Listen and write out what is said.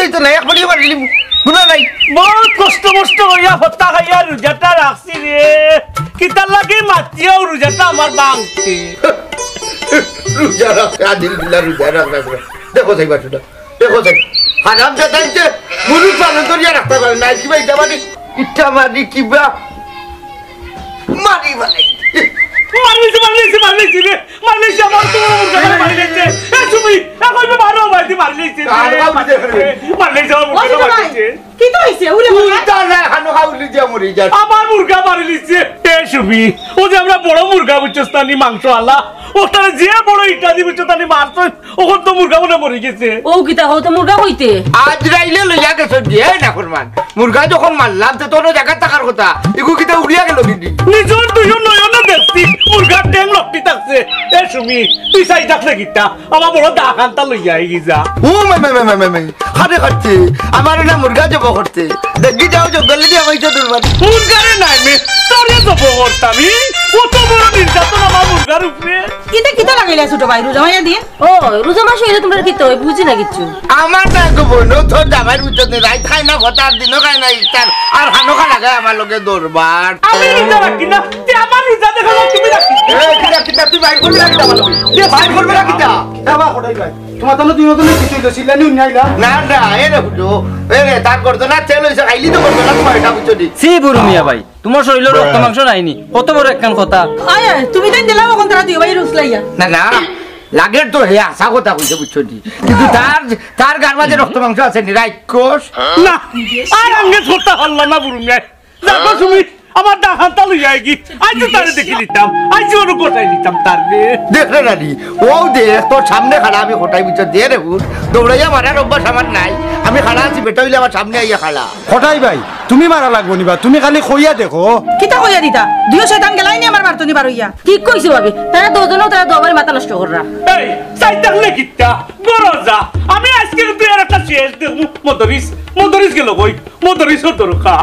হইতো না একবারই মারিলি শুনা নাই বহুত কষ্ট করিয়া হত্যা খাইয়া রোজাটা রাখছি রে কিতার লাগে মাতিও রোজাটা আমার বাংতে রোজা রাখা আদিল বিল্লাহ রোজা রাখা দেখো যাইবা শুনা দেখো যাই হারাম জাতাইতে মুরু পালন করিয়া রাখতে পারে না কিবা ইটা মানে ইটা মানে কিবা মারি ভাই মারলিছি রে মারলিছি আমার তো মারলিছি এ তুমি এখন মারো ভাই মারলিছি মারলিছি কি তো হইছে উরে উল্টা না হানো হাউলি দিয়া মরি যা আমার মুরগা মারলিছি এ সুবি ও যে আমরা বড় মুরগা বুঝছস্তানি মাংস আলা ওটারে যে বড় ইটা দি বুঝছস্তানি মারছ ওখন তো মুরগা মনে মরি গেছে ও কিতা হও তো মুরগা হইতে আজ রাইলে লইয়া গেছ দিয়ে না ফরমান মুরগা যখন মারলাম তো তোর জায়গা থাকার কথা এগু কিটা উড়িয়া গেল কিন্তু নিজর দুজন নয়নে দেখছি মুরগা ট্যাং লক্তি থাকছে এ সুমি তুই সাই থাকলে কিটা আমার বড় দাখানটা লইয়া আই যা ও মে খারে খাচ্ছে আমার না মুরগা জব করতে দেখি যাও জঙ্গলে দিয়ে হইছে দুর্বার মুরগারে নাই মে তোরে জব করতামি ও তো বড় নির্যাতন আমার মুরগার উপরে কিতা কিতা লাগাইলা ছোট ভাই রোজা মাইয়া দিয়ে ও রোজা মাস হইলে তোমরা কিতা হই বুঝি না কিছু আমার না গো বোনো তোর দাবার ভিতর নে রাত খাই না ভতার দিনও খাই না ইফতার আর খানো খা লাগায় আমার লগে দরবার আমি রোজা রাখি না তে আমার রোজা দেখো তুমি রাখি এ কিটা তুই বাইর করবি না কিটা ভালো এ বাইর করবি না কিটা দাবা কোটাই ভাই তোমার তো দুই মতন কিছু হইছিল নি উনাইলা না এ রে বুঝো এ রে তার করতো না তেল হইছে খাইলি তো করতো না তোমার এটা বুঝছো দি সি বুড়ো মিয়া ভাই তোমার শরীরের রক্ত মাংস নাইনি কত বড় একখান কথা আয় তুমি তাই দিলাম কোন তারা দিও ভাই রুসলাইয়া না লাগের তো হে আশা কথা কইছে বুঝছো দি কিন্তু তার গার মাঝে রক্ত মাংস আছে নি রাক্ষস না আর আঙ্গে ছোটা হল্লা না বুড়ু মিয়া দেখো তুমি আমার দাখানটা লইয়া আই কি আজ তারে দেখি নিতাম আজ ওর গোটাই নিতাম তার রে দেখ রে রানী ও দেখ তোর সামনে খাড়া আমি কোটাই বুঝছো দে রে হুট দৌড়াইয়া মারার অভ্যাস আমার নাই আমি খাড়া আছি বেটা হইলে আমার সামনে আইয়া খাড়া কোটাই ভাই তুমি মারা লাগবো নিবা তুমি খালি কইয়া দেখো কিতা কইয়া দিতা দুই শয়তান গেলাই নি আমার বারতনি বার হইয়া ঠিক কইছো ভাবি তারা দুজনও তারা দুবার মাথা নষ্ট কররা এই সাইতার লেকিটা গরজা আমি আজকে তুই আর একটা শেষ দেব মদরিস গেল কই মদরিস তোর খা